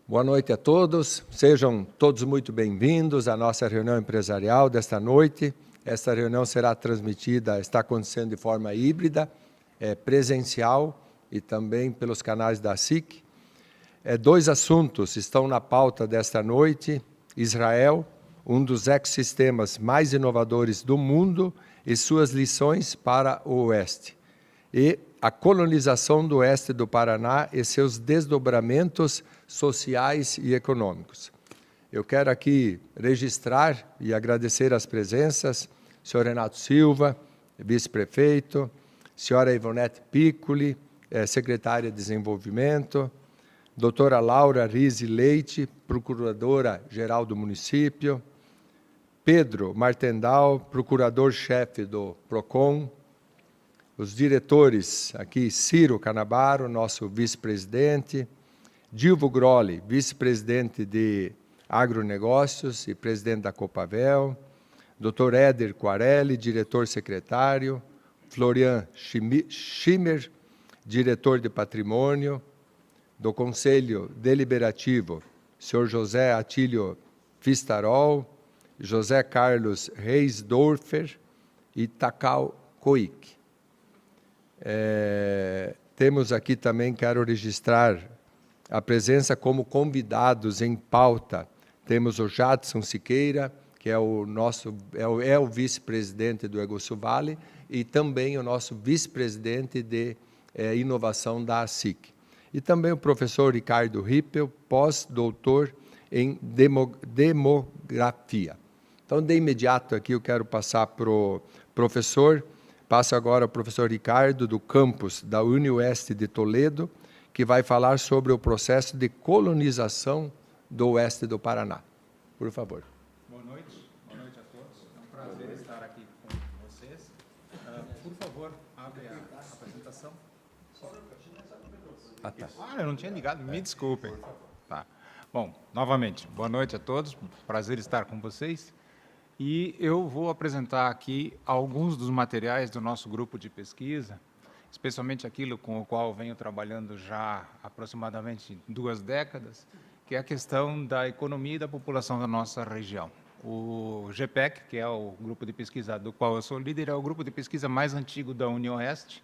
Boa noite a todos, sejam todos muito bem-vindos à nossa reunião empresarial desta noite. Esta reunião será transmitida, está acontecendo de forma híbrida, presencial e também pelos canais da SIC. Dois assuntos estão na pauta desta noite: Israel, um dos ecossistemas mais inovadores do mundo e suas lições para o Oeste, e a colonização do Oeste do Paraná e seus desdobramentos sociais e econômicos. Eu quero aqui registrar e agradecer as presenças, senhor Renato Silva, vice-prefeito, senhora Ivonete Piccoli, secretária de Desenvolvimento, doutora Laura Rizzi Leite, procuradora-geral do município, Pedro Martendal, procurador-chefe do PROCON, os diretores aqui, Ciro Canabaro, nosso vice-presidente, Dilvo Grolli, vice-presidente de Agronegócios e presidente da Copavel, Dr. Éder Quarelli, diretor-secretário, Florian Schimmer, diretor de Patrimônio, do Conselho Deliberativo, senhor José Atílio Fistarol, José Carlos Reisdorfer e Takao Koik. Temos aqui também, quero registrar a presença como convidados em pauta. Temos o Jadson Siqueira, que é o vice-presidente do Iguaçu Vale, e também o nosso vice-presidente de inovação da ASIC. E também o professor Ricardo Rippel, pós-doutor em demografia. Então, de imediato aqui eu quero passar para o professor. Passo agora ao professor Ricardo, do campus da UniOeste de Toledo, que vai falar sobre o processo de colonização do Oeste do Paraná. Por favor. Boa noite a todos. É um prazer estar aqui com vocês. Por favor, abre a apresentação. Eu não tinha ligado, me desculpem. Tá. Bom, novamente, boa noite a todos. Prazer estar com vocês. E eu vou apresentar aqui alguns dos materiais do nosso grupo de pesquisa, especialmente aquilo com o qual venho trabalhando já há aproximadamente 2 décadas, que é a questão da economia e da população da nossa região. O GPEC, que é o grupo de pesquisa do qual eu sou líder, é o grupo de pesquisa mais antigo da UniOeste,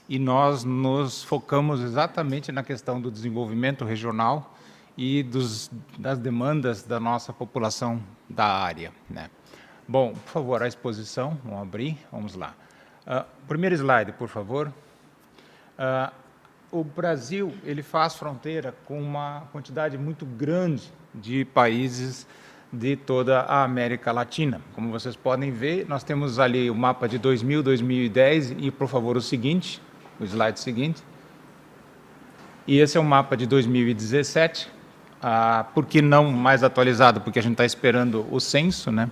e nós nos focamos exatamente na questão do desenvolvimento regional e das demandas da nossa população da área, né? Bom, por favor, a exposição, vamos abrir, vamos lá. Primeiro slide, por favor. O Brasil, ele faz fronteira com uma quantidade muito grande de países de toda a América Latina. Como vocês podem ver, nós temos ali o mapa de 2000, 2010 e, por favor, o slide seguinte. E esse é o mapa de 2017, por que não mais atualizado? Porque a gente está esperando o censo, né?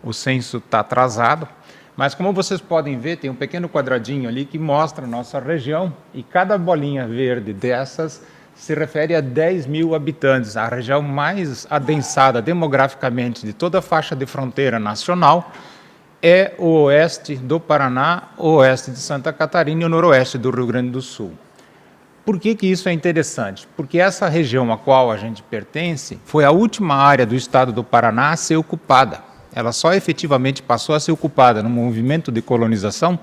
O censo está atrasado. Mas, como vocês podem ver, tem um pequeno quadradinho ali que mostra a nossa região, e cada bolinha verde dessas se refere a 10 mil habitantes, a região mais adensada demograficamente de toda a faixa de fronteira nacional é o oeste do Paraná, o oeste de Santa Catarina e o noroeste do Rio Grande do Sul. Por que isso é interessante? Porque essa região a qual a gente pertence foi a última área do estado do Paraná a ser ocupada. Ela só efetivamente passou a ser ocupada no movimento de colonização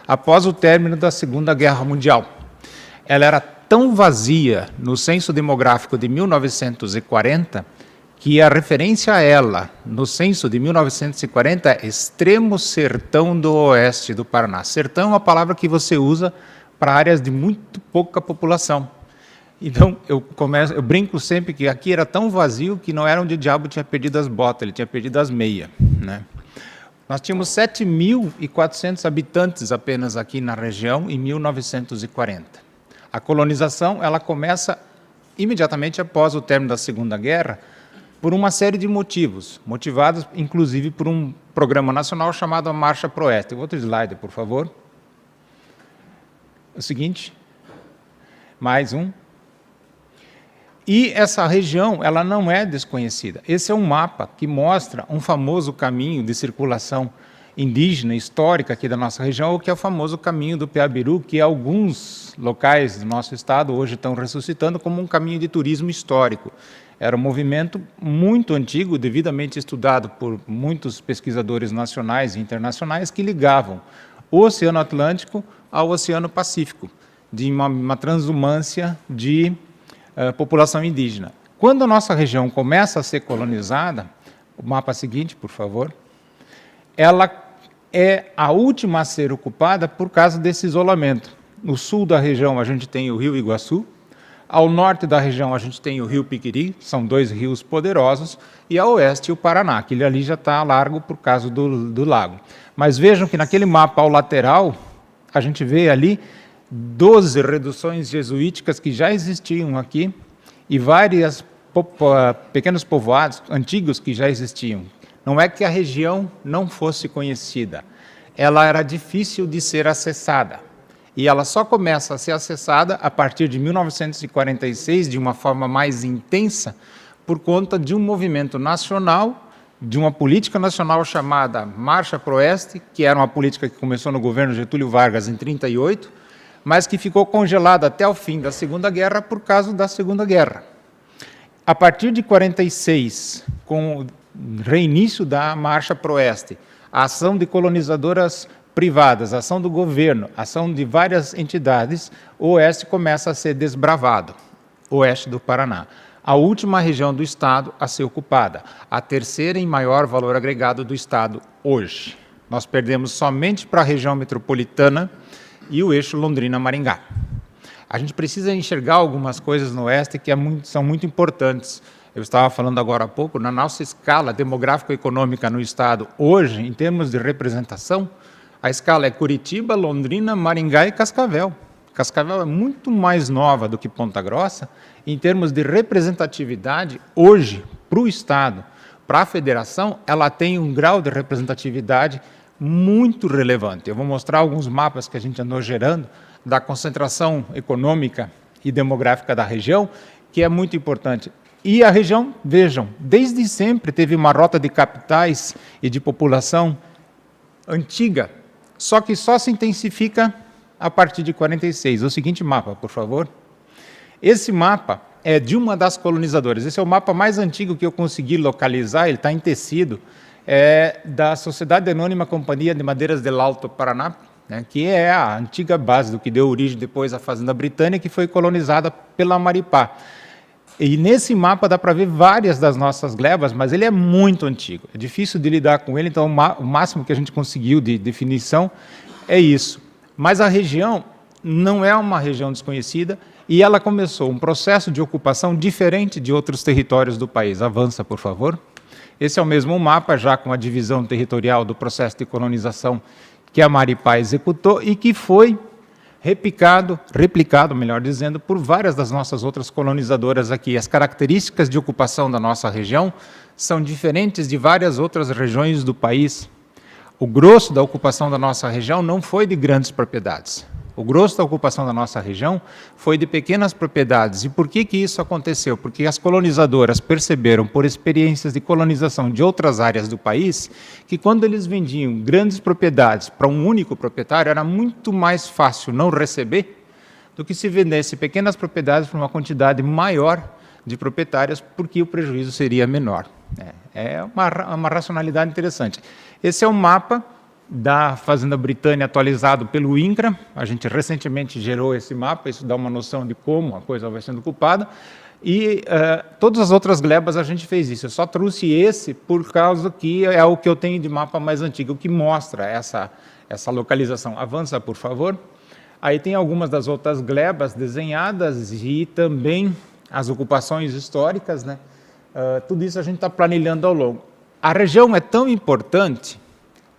após o término da Segunda Guerra Mundial. Ela era tão vazia no censo demográfico de 1940 que a referência a ela no censo de 1940 é extremo sertão do oeste do Paraná. Sertão é uma palavra que você usa para áreas de muito pouca população. Então, eu brinco sempre que aqui era tão vazio que não era onde o diabo tinha perdido as botas, ele tinha perdido as meias, né? Nós tínhamos 7.400 habitantes apenas aqui na região em 1940. A colonização ela começa imediatamente após o término da Segunda Guerra por uma série de motivos, motivados inclusive por um programa nacional chamado a Marcha para o Oeste. Outro slide, por favor. O seguinte, mais um. E essa região, ela não é desconhecida. Esse é um mapa que mostra um famoso caminho de circulação indígena, histórica aqui da nossa região, que é o famoso caminho do Piabiru, que alguns locais do nosso estado hoje estão ressuscitando como um caminho de turismo histórico. Era um movimento muito antigo, devidamente estudado por muitos pesquisadores nacionais e internacionais, que ligavam o Oceano Atlântico ao Oceano Pacífico, de uma transumância de população indígena. Quando a nossa região começa a ser colonizada, o mapa seguinte, por favor, ela é a última a ser ocupada por causa desse isolamento. No sul da região a gente tem o Rio Iguaçu, ao norte da região a gente tem o Rio Piquiri, são dois rios poderosos, e ao oeste o Paraná, que ele ali já está largo por causa do lago. Mas vejam que naquele mapa ao lateral, a gente vê ali 12 reduções jesuíticas que já existiam aqui e vários pequenos povoados antigos que já existiam. Não é que a região não fosse conhecida, ela era difícil de ser acessada. E ela só começa a ser acessada a partir de 1946, de uma forma mais intensa, por conta de um movimento nacional, de uma política nacional chamada Marcha para o Oeste, que era uma política que começou no governo Getúlio Vargas em 1938, mas que ficou congelada até o fim da Segunda Guerra por causa da Segunda Guerra. A partir de 1946, com o reinício da Marcha para o Oeste, a ação de colonizadoras privadas, a ação do governo, a ação de várias entidades, o Oeste começa a ser desbravado, o Oeste do Paraná. A última região do Estado a ser ocupada, a terceira em maior valor agregado do Estado hoje. Nós perdemos somente para a região metropolitana e o eixo Londrina-Maringá. A gente precisa enxergar algumas coisas no Oeste que são muito importantes. Eu estava falando agora há pouco, na nossa escala demográfico-econômica no Estado, hoje, em termos de representação, a escala é Curitiba, Londrina, Maringá e Cascavel. Cascavel é muito mais nova do que Ponta Grossa. Em termos de representatividade, hoje, para o Estado, para a Federação, ela tem um grau de representatividade muito relevante. Eu vou mostrar alguns mapas que a gente andou gerando da concentração econômica e demográfica da região, que é muito importante. E a região, vejam, desde sempre teve uma rota de capitais e de população antiga, só que só se intensifica a partir de 1946. O seguinte mapa, por favor. Esse mapa é de uma das colonizadoras. Esse é o mapa mais antigo que eu consegui localizar, ele está em tecido, da Sociedade Anônima Companhia de Madeiras del Alto Paraná, né, que é a antiga base do que deu origem depois à Fazenda Britânia, que foi colonizada pela Maripá. E nesse mapa dá para ver várias das nossas glebas, mas ele é muito antigo, é difícil de lidar com ele, então o máximo que a gente conseguiu de definição é isso. Mas a região não é uma região desconhecida e ela começou um processo de ocupação diferente de outros territórios do país. Avança, por favor. Esse é o mesmo mapa, já com a divisão territorial do processo de colonização que a Maripá executou e que foi replicado, melhor dizendo, por várias das nossas outras colonizadoras aqui. As características de ocupação da nossa região são diferentes de várias outras regiões do país. O grosso da ocupação da nossa região não foi de grandes propriedades. O grosso da ocupação da nossa região foi de pequenas propriedades. E por que isso aconteceu? Porque as colonizadoras perceberam, por experiências de colonização de outras áreas do país, que quando eles vendiam grandes propriedades para um único proprietário, era muito mais fácil não receber do que se vendesse pequenas propriedades para uma quantidade maior de proprietários, porque o prejuízo seria menor. É uma racionalidade interessante. Esse é um mapa da Fazenda Britânia atualizado pelo INCRA. A gente recentemente gerou esse mapa, isso dá uma noção de como a coisa vai sendo ocupada. E todas as outras glebas a gente fez isso. Eu só trouxe esse por causa que é o que eu tenho de mapa mais antigo, que mostra essa localização. Avança, por favor. Aí tem algumas das outras glebas desenhadas e também as ocupações históricas, né? Tudo isso a gente está planilhando ao longo. A região é tão importante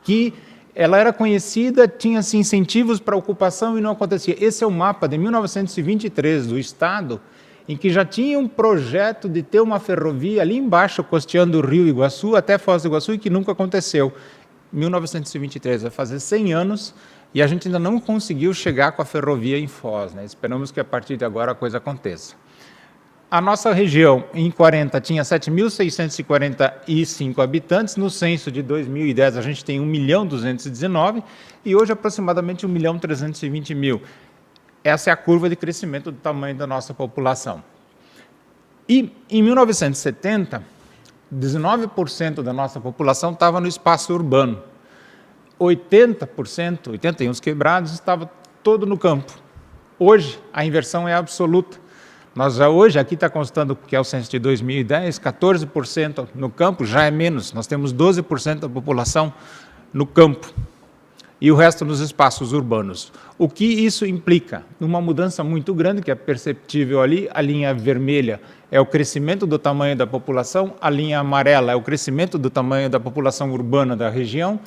que ela era conhecida, tinha-se incentivos para ocupação e não acontecia. Esse é o mapa de 1923 do Estado, em que já tinha um projeto de ter uma ferrovia ali embaixo, costeando o Rio Iguaçu até Foz do Iguaçu, e que nunca aconteceu. 1923, vai fazer 100 anos, e a gente ainda não conseguiu chegar com a ferrovia em Foz, né? Esperamos que a partir de agora a coisa aconteça. A nossa região, em 40, tinha 7.645 habitantes. No censo de 2010, a gente tem 1.219.000 e hoje aproximadamente 1.320.000. Essa é a curva de crescimento do tamanho da nossa população. E, em 1970, 19% da nossa população estava no espaço urbano. 80%, 81 quebrados, estava todo no campo. Hoje, a inversão é absoluta. Nós já hoje, aqui está constando que é o censo de 2010, 14% no campo, já é menos. Nós temos 12% da população no campo e o resto nos espaços urbanos. O que isso implica? Uma mudança muito grande, que é perceptível ali. A linha vermelha é o crescimento do tamanho da população, a linha amarela é o crescimento do tamanho da população urbana da região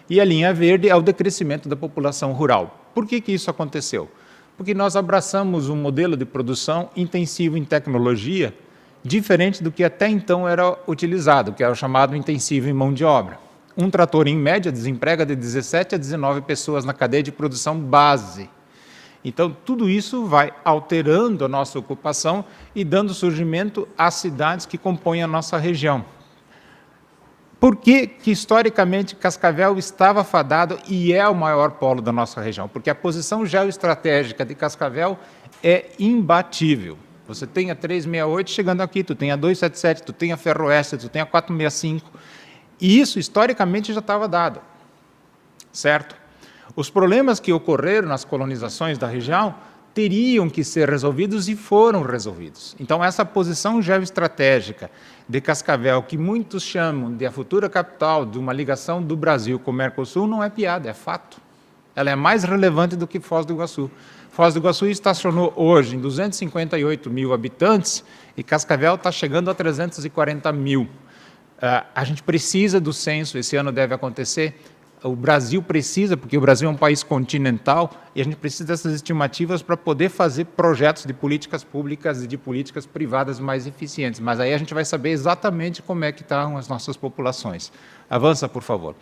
e a linha verde é o decrescimento da população rural. Por que isso aconteceu? Porque nós abraçamos um modelo de produção intensivo em tecnologia, diferente do que até então era utilizado, que era o chamado intensivo em mão de obra. Um trator, em média, desemprega de 17 a 19 pessoas na cadeia de produção base. Então, tudo isso vai alterando a nossa ocupação e dando surgimento às cidades que compõem a nossa região. Por que, historicamente, Cascavel estava fadado e é o maior polo da nossa região? Porque a posição geoestratégica de Cascavel é imbatível. Você tem a 368 chegando aqui, tu tem a 277, tu tem a Ferroeste, tu tem a 465. E isso, historicamente, já estava dado. Certo? Os problemas que ocorreram nas colonizações da região teriam que ser resolvidos e foram resolvidos. Então, essa posição geoestratégica de Cascavel, que muitos chamam de a futura capital de uma ligação do Brasil com o Mercosul, não é piada, é fato. Ela é mais relevante do que Foz do Iguaçu. Foz do Iguaçu estacionou hoje em 258.000 habitantes e Cascavel está chegando a 340.000. A gente precisa do censo, esse ano deve acontecer. O Brasil precisa, porque o Brasil é um país continental, e a gente precisa dessas estimativas para poder fazer projetos de políticas públicas e de políticas privadas mais eficientes. Mas aí a gente vai saber exatamente como é que estão as nossas populações. Avança, por favor.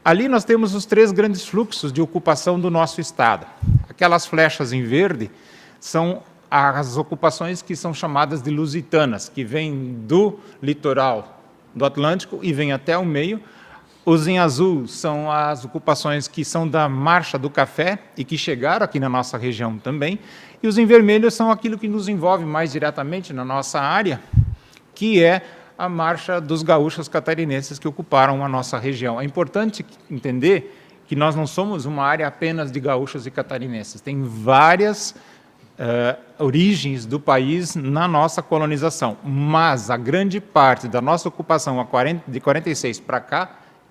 Ali nós temos os 3 grandes fluxos de ocupação do nosso estado. Aquelas flechas em verde são as ocupações que são chamadas de lusitanas, que vêm do litoral do Atlântico e vêm até o meio. Os em azul são as ocupações que são da Marcha do Café e que chegaram aqui na nossa região também. E os em vermelho são aquilo que nos envolve mais diretamente na nossa área, que é a Marcha dos Gaúchos Catarinenses que ocuparam a nossa região. É importante entender que nós não somos uma área apenas de gaúchos e catarinenses. Tem várias origens do país na nossa colonização, mas a grande parte da nossa ocupação de 46 para cá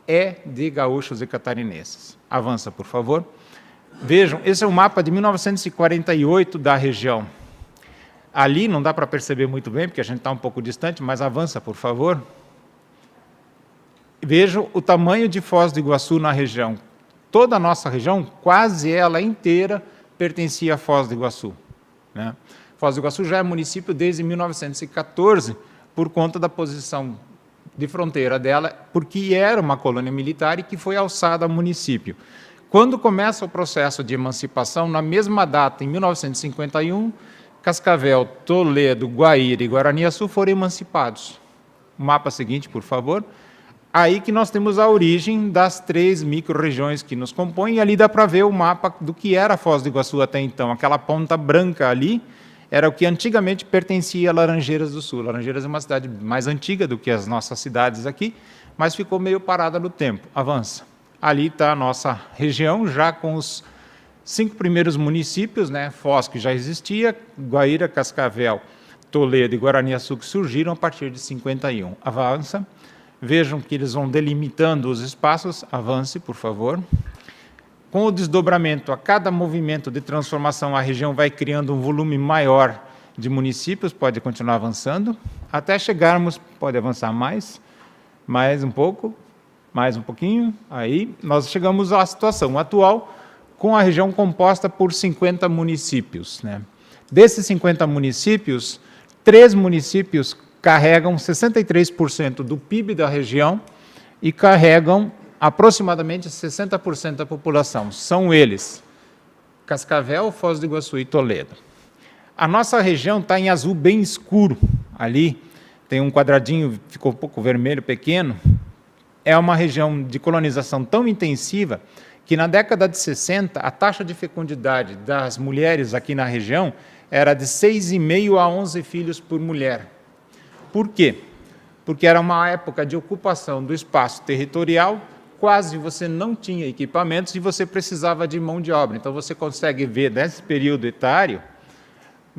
é de gaúchos e catarinenses. Avança, por favor. Vejam, esse é um mapa de 1948 da região. Ali não dá para perceber muito bem, porque a gente está um pouco distante, mas avança, por favor. Vejam o tamanho de Foz do Iguaçu na região. Toda a nossa região, quase ela inteira, pertencia a Foz do Iguaçu. Né? Foz do Iguaçu já é município desde 1914, por conta da posição de fronteira dela, porque era uma colônia militar e que foi alçada a município. Quando começa o processo de emancipação, na mesma data, em 1951, Cascavel, Toledo, Guaíra e Guaraniaçu foram emancipados. O mapa seguinte, por favor. Aí que nós temos a origem das 3 micro-regiões que nos compõem, e ali dá para ver o mapa do que era Foz do Iguaçu até então. Aquela ponta branca ali era o que antigamente pertencia a Laranjeiras do Sul. Laranjeiras é uma cidade mais antiga do que as nossas cidades aqui, mas ficou meio parada no tempo. Avança. Ali está a nossa região, já com os 5 primeiros municípios, né? Foz, que já existia, Guaíra, Cascavel, Toledo e Guaraniaçu, que surgiram a partir de 51. Avança. Vejam que eles vão delimitando os espaços. Avance, por favor. Com o desdobramento, a cada movimento de transformação, a região vai criando um volume maior de municípios, pode continuar avançando, até chegarmos, pode avançar mais um pouco, mais um pouquinho, aí nós chegamos à situação atual, com a região composta por 50 municípios. Né? Desses 50 municípios, 3 municípios carregam 63% do PIB da região e carregam aproximadamente 60% da população. São eles, Cascavel, Foz do Iguaçu e Toledo. A nossa região está em azul bem escuro, ali tem um quadradinho, ficou um pouco vermelho, pequeno. É uma região de colonização tão intensiva que na década de 60, a taxa de fecundidade das mulheres aqui na região era de 6,5 a 11 filhos por mulher. Por quê? Porque era uma época de ocupação do espaço territorial, quase você não tinha equipamentos e você precisava de mão de obra. Então você consegue ver nesse período etário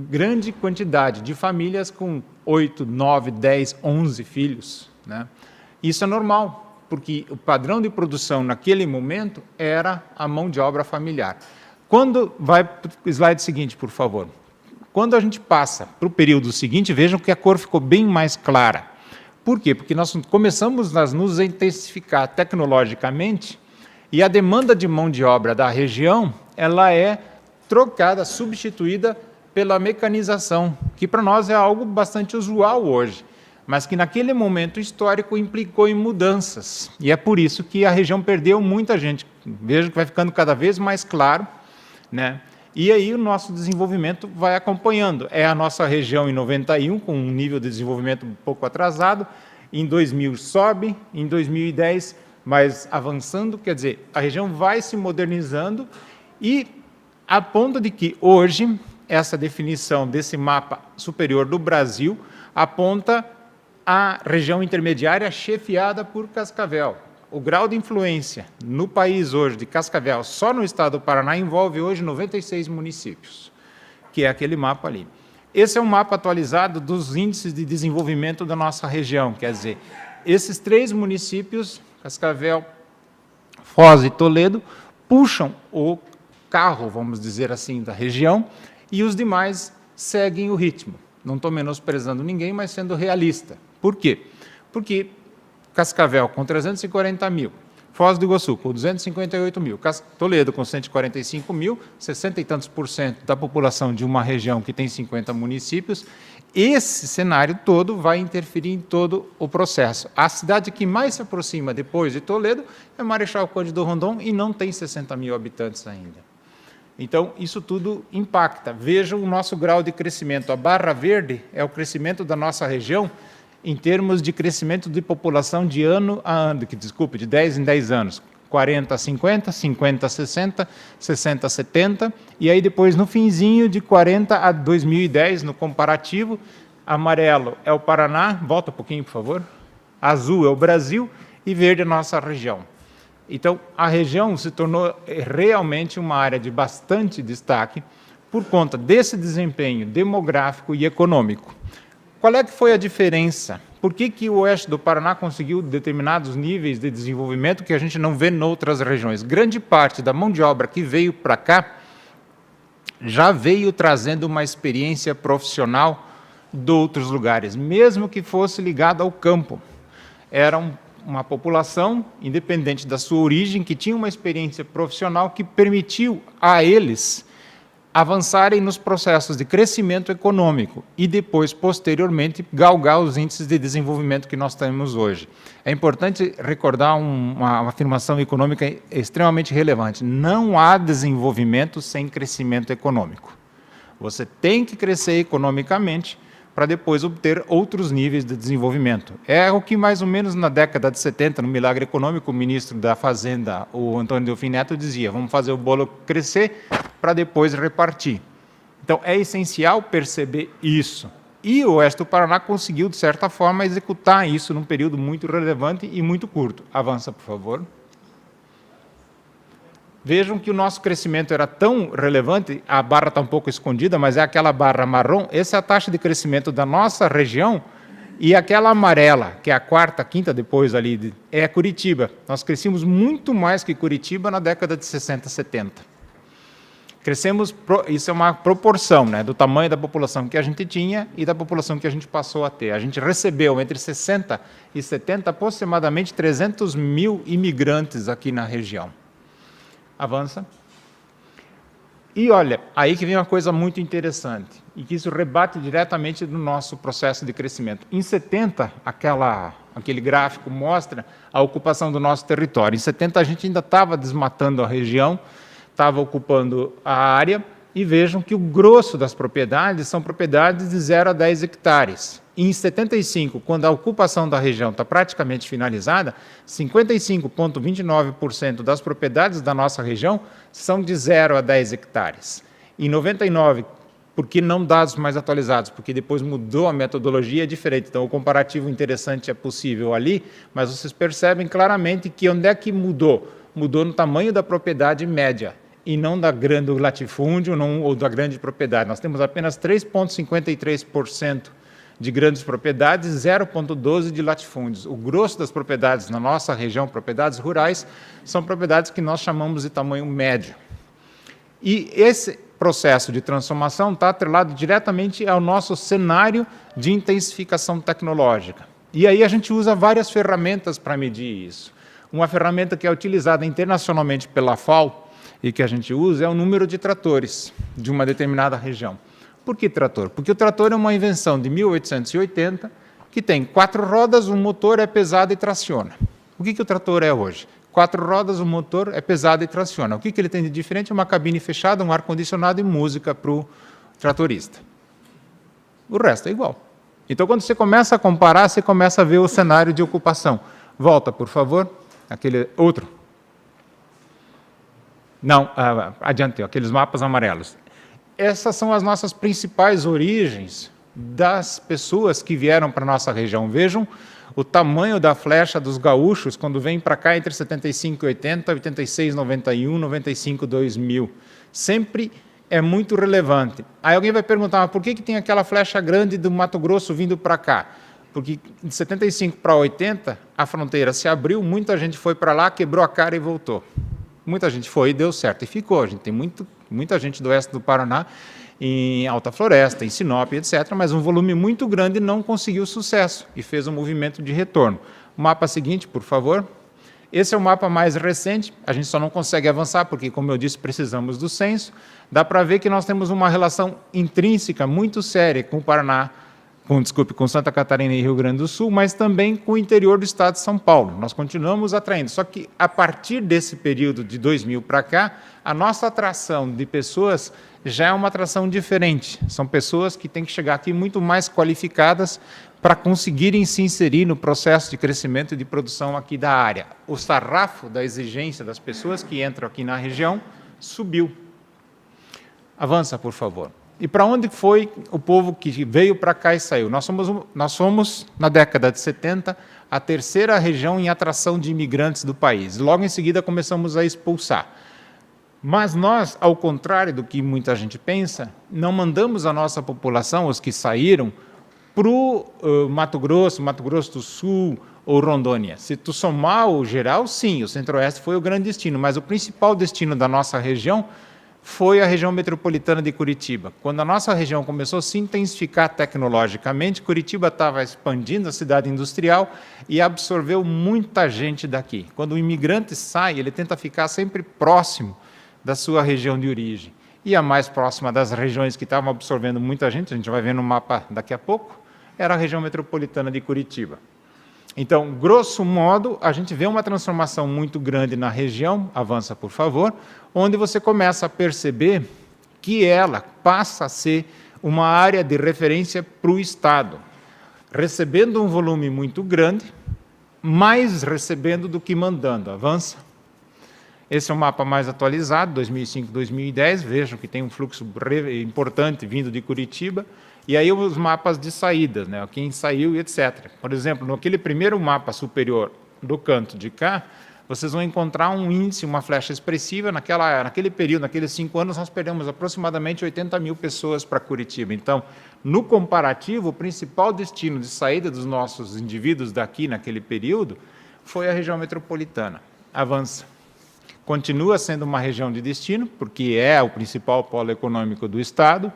grande quantidade de famílias com 8, 9, 10, 11 filhos, né? Isso é normal, porque o padrão de produção naquele momento era a mão de obra familiar. Quando vai para o slide seguinte, por favor. Quando a gente passa para o período seguinte, vejam que a cor ficou bem mais clara. Por quê? Porque nós começamos a nos intensificar tecnologicamente e a demanda de mão de obra da região ela é trocada, substituída pela mecanização, que para nós é algo bastante usual hoje, mas que naquele momento histórico implicou em mudanças. E é por isso que a região perdeu muita gente. Vejo que vai ficando cada vez mais claro, né? E aí o nosso desenvolvimento vai acompanhando. É a nossa região em 91, com um nível de desenvolvimento um pouco atrasado, em 2000 sobe, em 2010 mais avançando, quer dizer, a região vai se modernizando e a ponto de que hoje essa definição desse mapa superior do Brasil aponta a região intermediária chefiada por Cascavel. O grau de influência no país hoje de Cascavel, só no estado do Paraná, envolve hoje 96 municípios, que é aquele mapa ali. Esse é um mapa atualizado dos índices de desenvolvimento da nossa região, quer dizer, esses 3 municípios, Cascavel, Foz e Toledo, puxam o carro, vamos dizer assim, da região, e os demais seguem o ritmo. Não estou menosprezando ninguém, mas sendo realista. Por quê? Porque Cascavel com 340 mil, Foz do Iguaçu com 258 mil, Toledo com 145 mil, 60 e tantos % da população de uma região que tem 50 municípios, esse cenário todo vai interferir em todo o processo. A cidade que mais se aproxima depois de Toledo é Marechal Cândido Rondon e não tem 60 mil habitantes ainda. Então, isso tudo impacta. Vejam o nosso grau de crescimento. A barra verde é o crescimento da nossa região em termos de crescimento de população de ano a ano, de 10 em 10 anos. 40 a 50, 50 a 60, 60 a 70, e aí depois no finzinho de 40 a 2010, no comparativo, amarelo é o Paraná, volta um pouquinho, por favor, azul é o Brasil e verde é a nossa região. Então, a região se tornou realmente uma área de bastante destaque por conta desse desempenho demográfico e econômico. Qual é que foi a diferença? Por que o oeste do Paraná conseguiu determinados níveis de desenvolvimento que a gente não vê em outras regiões? Grande parte da mão de obra que veio para cá já veio trazendo uma experiência profissional de outros lugares, mesmo que fosse ligada ao campo. Era uma população, independente da sua origem, que tinha uma experiência profissional que permitiu a eles avançarem nos processos de crescimento econômico e depois, posteriormente, galgar os índices de desenvolvimento que nós temos hoje. É importante recordar uma afirmação econômica extremamente relevante. Não há desenvolvimento sem crescimento econômico. Você tem que crescer economicamente para depois obter outros níveis de desenvolvimento. É o que mais ou menos na década de 70, no Milagre Econômico, o ministro da Fazenda, o Antônio Delfim Neto, dizia: vamos fazer o bolo crescer para depois repartir. Então, é essencial perceber isso. E o oeste do Paraná conseguiu, de certa forma, executar isso num período muito relevante e muito curto. Avança, por favor. Vejam que o nosso crescimento era tão relevante, a barra está um pouco escondida, mas é aquela barra marrom, essa é a taxa de crescimento da nossa região, e aquela amarela, que é a quarta, quinta depois ali, é Curitiba. Nós crescemos muito mais que Curitiba na década de 60, 70. Crescemos, isso é uma proporção, né, do tamanho da população que a gente tinha e da população que a gente passou a ter. A gente recebeu, entre 60 e 70, aproximadamente 300 mil imigrantes aqui na região. Avança. E olha, aí que vem uma coisa muito interessante, e que isso rebate diretamente do nosso processo de crescimento. Em 70, aquele gráfico mostra a ocupação do nosso território. Em 70, a gente ainda estava desmatando a região, estava ocupando a área, e vejam que o grosso das propriedades são propriedades de 0 a 10 hectares. Em 75, quando a ocupação da região está praticamente finalizada, 55,29% das propriedades da nossa região são de 0 a 10 hectares. Em 99, porque não dados mais atualizados, porque depois mudou a metodologia, é diferente. Então, o comparativo interessante é possível ali, mas vocês percebem claramente que onde é que mudou? Mudou no tamanho da propriedade média, e não da grande latifúndio ou da grande propriedade. Nós temos apenas 3,53% de grandes propriedades, 0,12% de latifúndios. O grosso das propriedades na nossa região, propriedades rurais, são propriedades que nós chamamos de tamanho médio. E esse processo de transformação está atrelado diretamente ao nosso cenário de intensificação tecnológica. E aí a gente usa várias ferramentas para medir isso. Uma ferramenta que é utilizada internacionalmente pela FAO e que a gente usa é o número de tratores de uma determinada região. Por que trator? Porque o trator é uma invenção de 1880 que tem 4 rodas, um motor, é pesado e traciona. O que o trator é hoje? 4 rodas, um motor, é pesado e traciona. O que ele tem de diferente? Uma cabine fechada, um ar-condicionado e música para o tratorista. O resto é igual. Então, quando você começa a comparar, você começa a ver o cenário de ocupação. Volta, por favor. Aquele outro. Não, adiante, aqueles mapas amarelos. Essas são as nossas principais origens das pessoas que vieram para a nossa região. Vejam o tamanho da flecha dos gaúchos quando vem para cá entre 75 e 80, 86, 91, 95, 2000. Sempre é muito relevante. Aí alguém vai perguntar, mas por que tem aquela flecha grande do Mato Grosso vindo para cá? Porque de 75 para 80, a fronteira se abriu, muita gente foi para lá, quebrou a cara e voltou. Muita gente foi e deu certo, e ficou. A gente tem muita gente do oeste do Paraná, em Alta Floresta, em Sinop, etc., mas um volume muito grande não conseguiu sucesso e fez um movimento de retorno. O mapa seguinte, por favor. Esse é o mapa mais recente, a gente só não consegue avançar porque, como eu disse, precisamos do censo. Dá para ver que nós temos uma relação intrínseca muito séria com o Paraná, com Santa Catarina e Rio Grande do Sul, mas também com o interior do estado de São Paulo. Nós continuamos atraindo, só que a partir desse período de 2000 para cá, a nossa atração de pessoas já é uma atração diferente. São pessoas que têm que chegar aqui muito mais qualificadas para conseguirem se inserir no processo de crescimento e de produção aqui da área. O sarrafo da exigência das pessoas que entram aqui na região subiu. Avança, por favor. E para onde foi o povo que veio para cá e saiu? Nós somos, na década de 70, a terceira região em atração de imigrantes do país. Logo em seguida, começamos a expulsar. Mas nós, ao contrário do que muita gente pensa, não mandamos a nossa população, os que saíram, para o Mato Grosso do Sul ou Rondônia. Se tu somar o geral, sim, o Centro-Oeste foi o grande destino, mas o principal destino da nossa região foi a região metropolitana de Curitiba. Quando a nossa região começou a se intensificar tecnologicamente, Curitiba estava expandindo a cidade industrial e absorveu muita gente daqui. Quando o imigrante sai, ele tenta ficar sempre próximo da sua região de origem. E a mais próxima das regiões que estavam absorvendo muita gente, a gente vai ver no mapa daqui a pouco, era a região metropolitana de Curitiba. Então, grosso modo, a gente vê uma transformação muito grande na região, avança por favor, onde você começa a perceber que ela passa a ser uma área de referência para o Estado, recebendo um volume muito grande, mais recebendo do que mandando. Avança. Esse é o mapa mais atualizado, 2005, 2010, vejam que tem um fluxo importante vindo de Curitiba, e aí os mapas de saídas, né? Quem saiu e etc. Por exemplo, naquele primeiro mapa superior do canto de cá, vocês vão encontrar um índice, uma flecha expressiva. Naquele período, naqueles 5 anos, nós perdemos aproximadamente 80 mil pessoas para Curitiba. Então, no comparativo, o principal destino de saída dos nossos indivíduos daqui naquele período foi a região metropolitana. Avança. Continua sendo uma região de destino, porque é o principal polo econômico do Estado.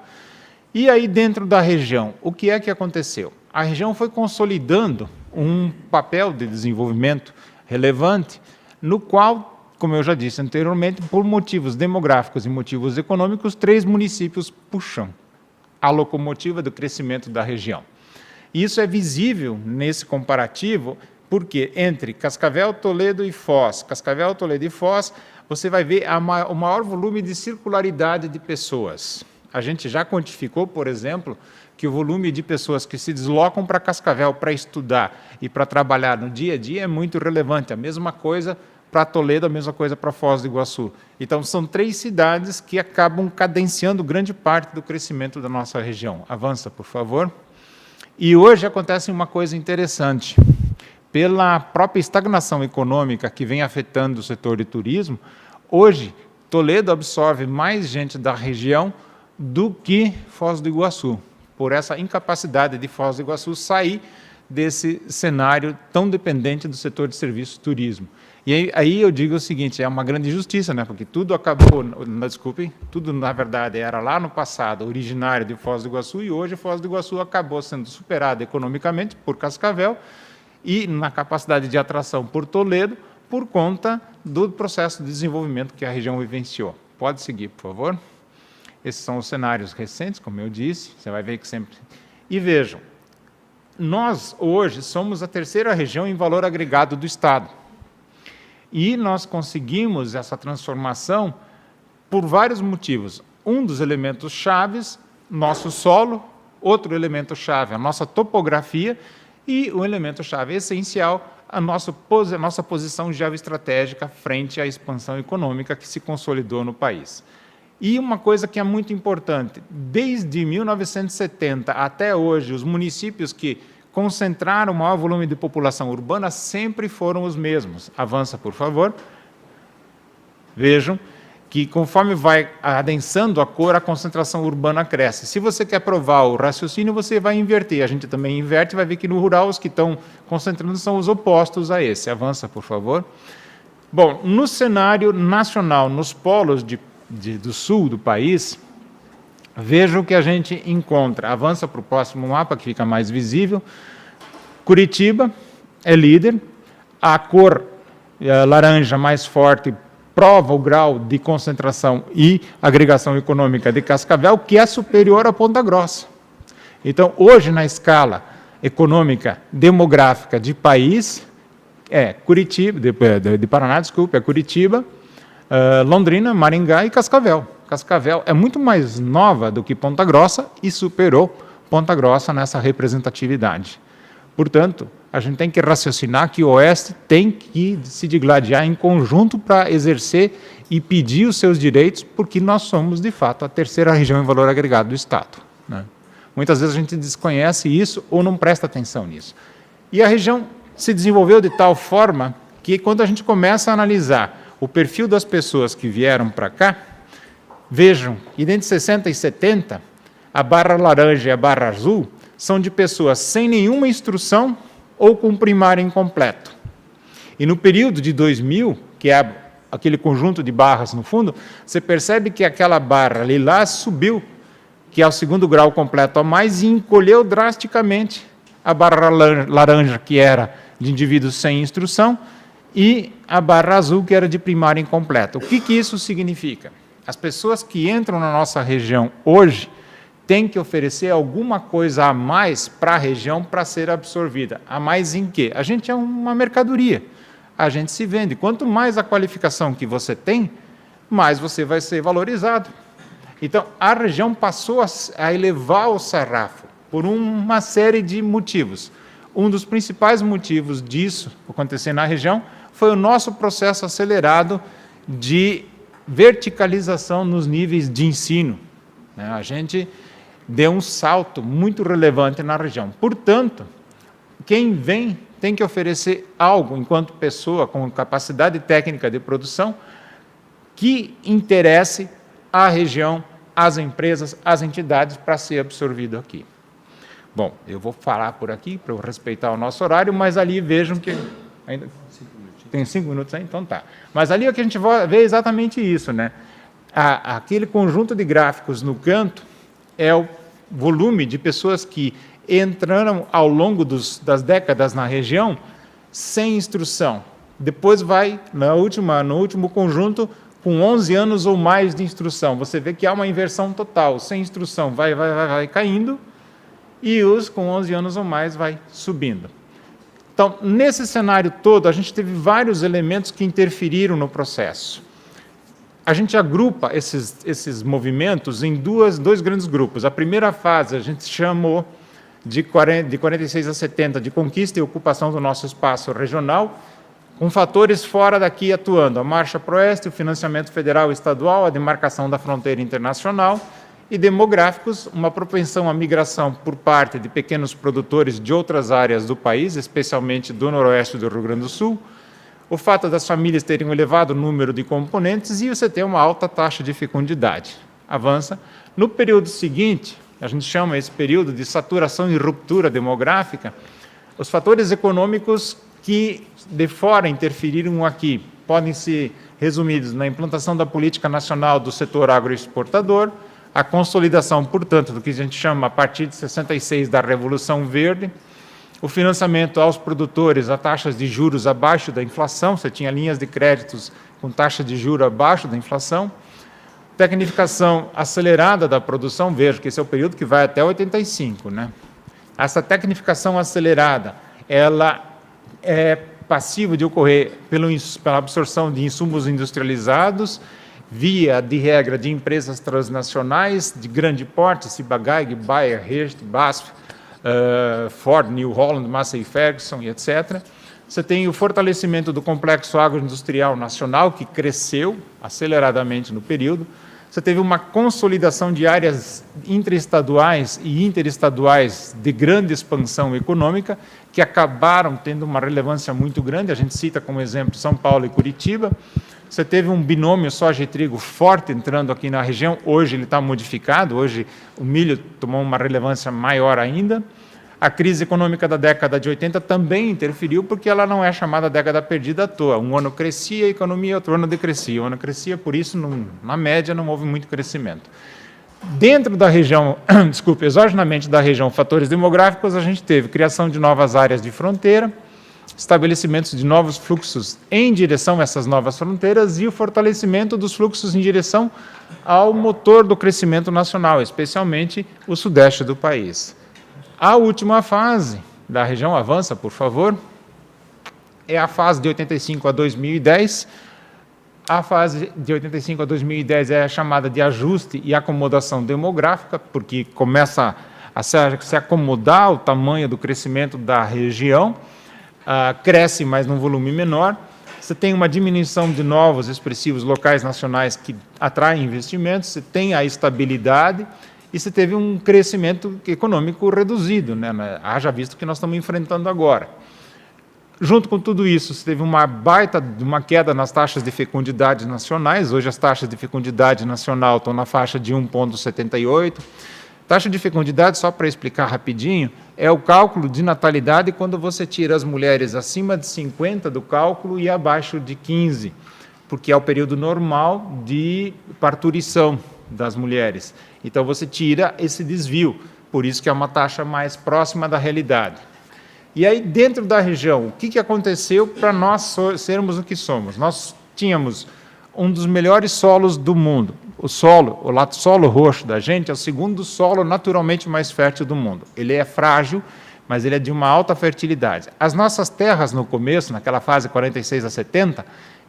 E aí, dentro da região, o que é que aconteceu? A região foi consolidando um papel de desenvolvimento relevante, no qual, como eu já disse anteriormente, por motivos demográficos e motivos econômicos, 3 municípios puxam a locomotiva do crescimento da região. Isso é visível nesse comparativo, Porque entre Cascavel, Toledo e Foz, Cascavel, Toledo e Foz, você vai ver o maior volume de circularidade de pessoas. A gente já quantificou, por exemplo, que o volume de pessoas que se deslocam para Cascavel para estudar e para trabalhar no dia a dia é muito relevante. A mesma coisa para Toledo, a mesma coisa para Foz do Iguaçu. Então, são 3 cidades que acabam cadenciando grande parte do crescimento da nossa região. Avança, por favor. E hoje acontece uma coisa interessante. Pela própria estagnação econômica que vem afetando o setor de turismo, hoje Toledo absorve mais gente da região do que Foz do Iguaçu, por essa incapacidade de Foz do Iguaçu sair desse cenário tão dependente do setor de serviços turismo. E aí eu digo o seguinte, é uma grande injustiça, né? Porque tudo acabou, desculpem, tudo na verdade era lá no passado originário de Foz do Iguaçu e hoje Foz do Iguaçu acabou sendo superado economicamente por Cascavel e na capacidade de atração por Toledo por conta do processo de desenvolvimento que a região vivenciou. Pode seguir, por favor. Esses são os cenários recentes, como eu disse, você vai ver que sempre... E vejam, nós hoje somos a 3ª região em valor agregado do Estado. E nós conseguimos essa transformação por vários motivos. Um dos elementos chaves, nosso solo, outro elemento chave, a nossa topografia, e o elemento chave essencial, a nossa posição geoestratégica frente à expansão econômica que se consolidou no país. E uma coisa que é muito importante, desde 1970 até hoje, os municípios que concentraram o maior volume de população urbana sempre foram os mesmos. Avança, por favor. Vejam que, conforme vai adensando a cor, a concentração urbana cresce. Se você quer provar o raciocínio, você vai inverter. A gente também inverte e vai ver que no rural os que estão concentrando são os opostos a esse. Avança, por favor. Bom, no cenário nacional, nos polos do sul do país, veja o que a gente encontra. Avança para o próximo mapa, que fica mais visível. Curitiba é líder. A cor laranja mais forte prova o grau de concentração e agregação econômica de Cascavel, que é superior a Ponta Grossa. Então, hoje, na escala econômica demográfica de país, é Curitiba, de Paraná, desculpa, é Curitiba, Londrina, Maringá e Cascavel. Cascavel é muito mais nova do que Ponta Grossa e superou Ponta Grossa nessa representatividade. Portanto, a gente tem que raciocinar que o Oeste tem que se digladiar em conjunto para exercer e pedir os seus direitos, porque nós somos, de fato, a 3ª região em valor agregado do Estado, né? Muitas vezes a gente desconhece isso ou não presta atenção nisso. E a região se desenvolveu de tal forma que, quando a gente começa a analisar o perfil das pessoas que vieram para cá, vejam, e entre 60 e 70, a barra laranja e a barra azul são de pessoas sem nenhuma instrução ou com primário incompleto. E no período de 2000, que é aquele conjunto de barras no fundo, você percebe que aquela barra lilás subiu, que é o 2º grau completo a mais, e encolheu drasticamente a barra laranja, que era de indivíduos sem instrução, e a barra azul, que era de primário incompleto. O que isso significa? As pessoas que entram na nossa região hoje têm que oferecer alguma coisa a mais para a região para ser absorvida. A mais em quê? A gente é uma mercadoria. A gente se vende. Quanto mais a qualificação que você tem, mais você vai ser valorizado. Então, a região passou a elevar o sarrafo por uma série de motivos. Um dos principais motivos disso acontecer na região foi o nosso processo acelerado de verticalização nos níveis de ensino. A gente deu um salto muito relevante na região. Portanto, quem vem tem que oferecer algo, enquanto pessoa com capacidade técnica de produção, que interesse à região, às empresas, às entidades, para ser absorvido aqui. Bom, eu vou falar por aqui, para eu respeitar o nosso horário, mas ali vejam que... Ainda tem 5 minutos aí? Então tá. Mas ali é que a gente vê exatamente isso, né? Aquele conjunto de gráficos no canto é o volume de pessoas que entraram ao longo das décadas na região sem instrução. Depois vai, no último conjunto, com 11 anos ou mais de instrução. Você vê que há uma inversão total. Sem instrução vai caindo, e os com 11 anos ou mais vai subindo. Então, nesse cenário todo, a gente teve vários elementos que interferiram no processo. A gente agrupa esses movimentos em dois grandes grupos. A primeira fase a gente chamou de 46 a 70, de conquista e ocupação do nosso espaço regional, com fatores fora daqui atuando, a marcha para o oeste, o financiamento federal e estadual, a demarcação da fronteira internacional, e demográficos, uma propensão à migração por parte de pequenos produtores de outras áreas do país, especialmente do noroeste do Rio Grande do Sul, o fato das famílias terem um elevado número de componentes e você ter uma alta taxa de fecundidade. Avança. No período seguinte, a gente chama esse período de saturação e ruptura demográfica, os fatores econômicos que de fora interferiram aqui podem ser resumidos na implantação da política nacional do setor agroexportador, a consolidação, portanto, do que a gente chama, a partir de 66, da Revolução Verde, o financiamento aos produtores a taxas de juros abaixo da inflação, você tinha linhas de créditos com taxa de juros abaixo da inflação, tecnificação acelerada da produção, veja que esse é o período que vai até 85, né? Essa tecnificação acelerada, ela é passiva de ocorrer pela absorção de insumos industrializados, via, de regra, de empresas transnacionais de grande porte, Ciba-Geigy, Bayer, Hearst, BASF, Ford, New Holland, Massey Ferguson e etc. Você tem o fortalecimento do complexo agroindustrial nacional, que cresceu aceleradamente no período. Você teve uma consolidação de áreas intraestaduais e interestaduais de grande expansão econômica, que acabaram tendo uma relevância muito grande. A gente cita como exemplo São Paulo e Curitiba. Você teve um binômio soja e trigo forte entrando aqui na região, hoje ele está modificado, hoje o milho tomou uma relevância maior ainda. A crise econômica da década de 80 também interferiu, porque ela não é chamada década perdida à toa. Um ano crescia a economia, outro ano decrescia. Um ano crescia, por isso, na média, não houve muito crescimento. Dentro da região, exogenamente da região, fatores demográficos, a gente teve criação de novas áreas de fronteira, estabelecimentos de novos fluxos em direção a essas novas fronteiras e o fortalecimento dos fluxos em direção ao motor do crescimento nacional, especialmente o sudeste do país. A última fase da região, avança, por favor, é a fase de 85 a 2010. A fase de 85 a 2010 é a chamada de ajuste e acomodação demográfica, porque começa a se acomodar ao tamanho do crescimento da região, cresce, mas num volume menor. Você tem uma diminuição de novos expressivos locais nacionais que atraem investimentos, você tem a estabilidade e você teve um crescimento econômico reduzido, né? Haja visto que nós estamos enfrentando agora. Junto com tudo isso, você teve uma queda nas taxas de fecundidade nacionais. Hoje as taxas de fecundidade nacional estão na faixa de 1,78. Taxa de fecundidade, só para explicar rapidinho, é o cálculo de natalidade quando você tira as mulheres acima de 50 do cálculo e abaixo de 15, porque é o período normal de parturição das mulheres. Então você tira esse desvio, por isso que é uma taxa mais próxima da realidade. E aí, dentro da região, o que aconteceu para nós sermos o que somos? Nós tínhamos um dos melhores solos do mundo. O solo roxo da gente é o segundo solo naturalmente mais fértil do mundo. Ele é frágil, mas ele é de uma alta fertilidade. As nossas terras, no começo, naquela fase 46 a 70,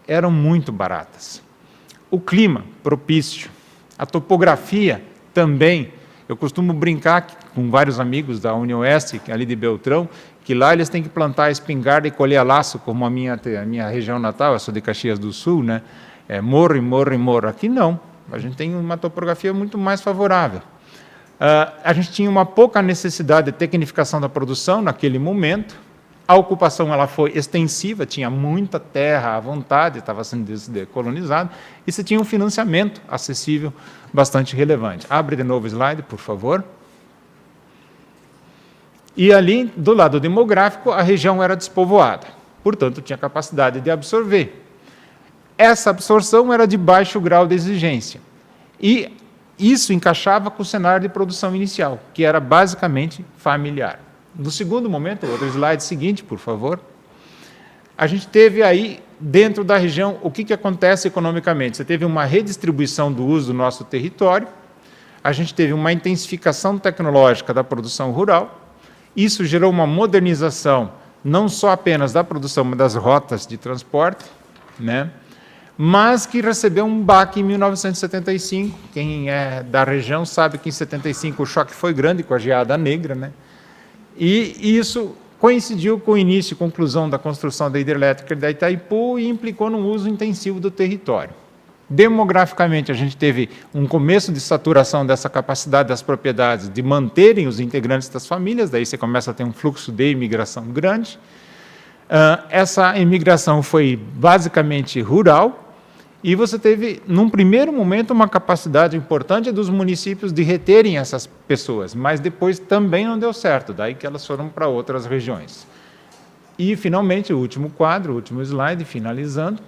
eram muito baratas. O clima, propício. A topografia, também. Eu costumo brincar com vários amigos da União Oeste, ali de Beltrão, que lá eles têm que plantar espingarda e colher laço, como a minha região natal, eu sou de Caxias do Sul, né? Morro e morro e morro. Aqui não, a gente tem uma topografia muito mais favorável. A gente tinha uma pouca necessidade de tecnificação da produção naquele momento, a ocupação ela foi extensiva, tinha muita terra à vontade, estava sendo decolonizado, e você tinha um financiamento acessível bastante relevante. Abre de novo o slide, por favor. E ali, do lado demográfico, a região era despovoada, portanto, tinha capacidade de absorver. Essa absorção era de baixo grau de exigência. E isso encaixava com o cenário de produção inicial, que era basicamente familiar. No segundo momento, outro slide seguinte, por favor, a gente teve aí, dentro da região, o que acontece economicamente? Você teve uma redistribuição do uso do nosso território, a gente teve uma intensificação tecnológica da produção rural, isso gerou uma modernização não só apenas da produção, mas das rotas de transporte, né? Mas que recebeu um baque em 1975. Quem é da região sabe que em 75 o choque foi grande com a geada negra, né? E isso coincidiu com o início e conclusão da construção da hidrelétrica da Itaipu e implicou no uso intensivo do território. Demograficamente, a gente teve um começo de saturação dessa capacidade das propriedades de manterem os integrantes das famílias, daí você começa a ter um fluxo de imigração grande. Essa imigração foi basicamente rural, e você teve, num primeiro momento, uma capacidade importante dos municípios de reterem essas pessoas, mas depois também não deu certo, daí que elas foram para outras regiões. E, finalmente, o último quadro, o último slide, finalizando.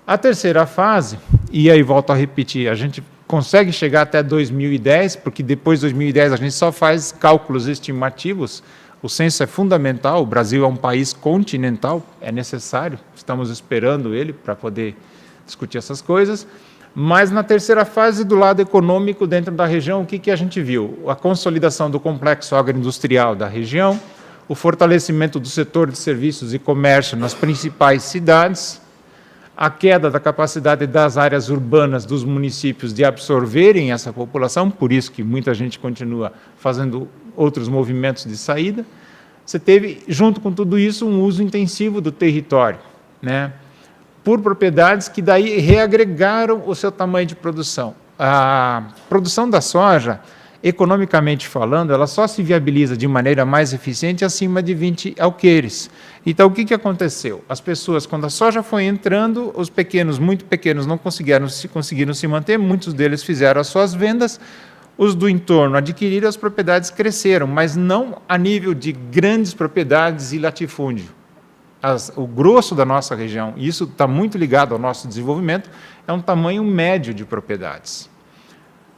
A terceira fase, e aí volto a repetir, a gente consegue chegar até 2010, porque depois de 2010 a gente só faz cálculos estimativos. O censo é fundamental, o Brasil é um país continental, é necessário, estamos esperando ele para poder discutir essas coisas, mas na terceira fase, do lado econômico, dentro da região, o que a gente viu? A consolidação do complexo agroindustrial da região, o fortalecimento do setor de serviços e comércio nas principais cidades, a queda da capacidade das áreas urbanas dos municípios de absorverem essa população, por isso que muita gente continua fazendo outros movimentos de saída. Você teve, junto com tudo isso, um uso intensivo do território, né? Por propriedades que daí reagregaram o seu tamanho de produção. A produção da soja, economicamente falando, ela só se viabiliza de maneira mais eficiente acima de 20 alqueires. Então, o que aconteceu? As pessoas, quando a soja foi entrando, os pequenos, muito pequenos, não conseguiram se manter, muitos deles fizeram as suas vendas, os do entorno adquiriram, as propriedades cresceram, mas não a nível de grandes propriedades e latifúndio. O grosso da nossa região, e isso está muito ligado ao nosso desenvolvimento, é um tamanho médio de propriedades.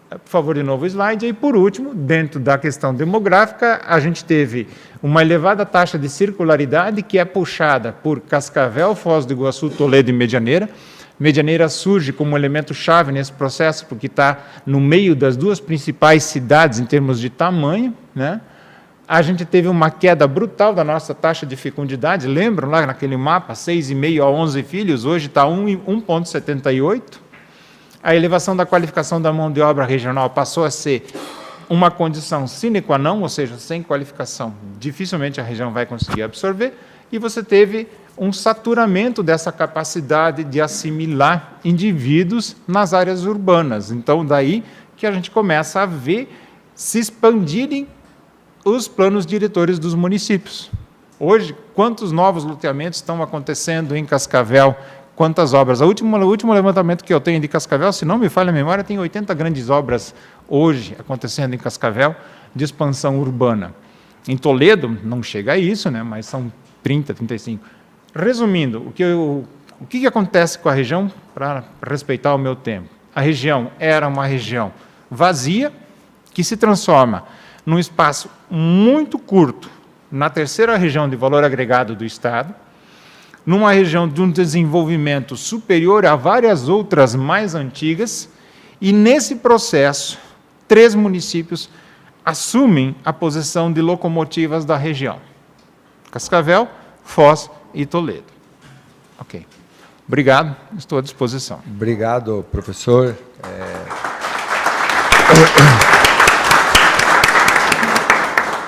Por favor, de novo o slide. E, por último, dentro da questão demográfica, a gente teve uma elevada taxa de circularidade que é puxada por Cascavel, Foz do Iguaçu, Toledo e Medianeira. Medianeira surge como elemento-chave nesse processo, porque está no meio das duas principais cidades em termos de tamanho, né? A gente teve uma queda brutal da nossa taxa de fecundidade, lembram lá naquele mapa, 6,5 a 11 filhos, hoje está 1,78. A elevação da qualificação da mão de obra regional passou a ser uma condição sine qua non, ou seja, sem qualificação, dificilmente a região vai conseguir absorver, e você teve um saturamento dessa capacidade de assimilar indivíduos nas áreas urbanas. Então, daí que a gente começa a ver se expandirem os planos diretores dos municípios. Hoje, quantos novos loteamentos estão acontecendo em Cascavel? Quantas obras? O último levantamento que eu tenho de Cascavel, se não me falha a memória, tem 80 grandes obras hoje acontecendo em Cascavel de expansão urbana. Em Toledo, não chega a isso, né, mas são 30, 35. Resumindo, o que acontece com a região, para respeitar o meu tempo? A região era uma região vazia, que se transforma num espaço muito curto, na terceira região de valor agregado do Estado, numa região de um desenvolvimento superior a várias outras mais antigas, e nesse processo, 3 municípios assumem a posição de locomotivas da região: Cascavel, Foz e Toledo. Ok. Obrigado, estou à disposição. Obrigado, professor.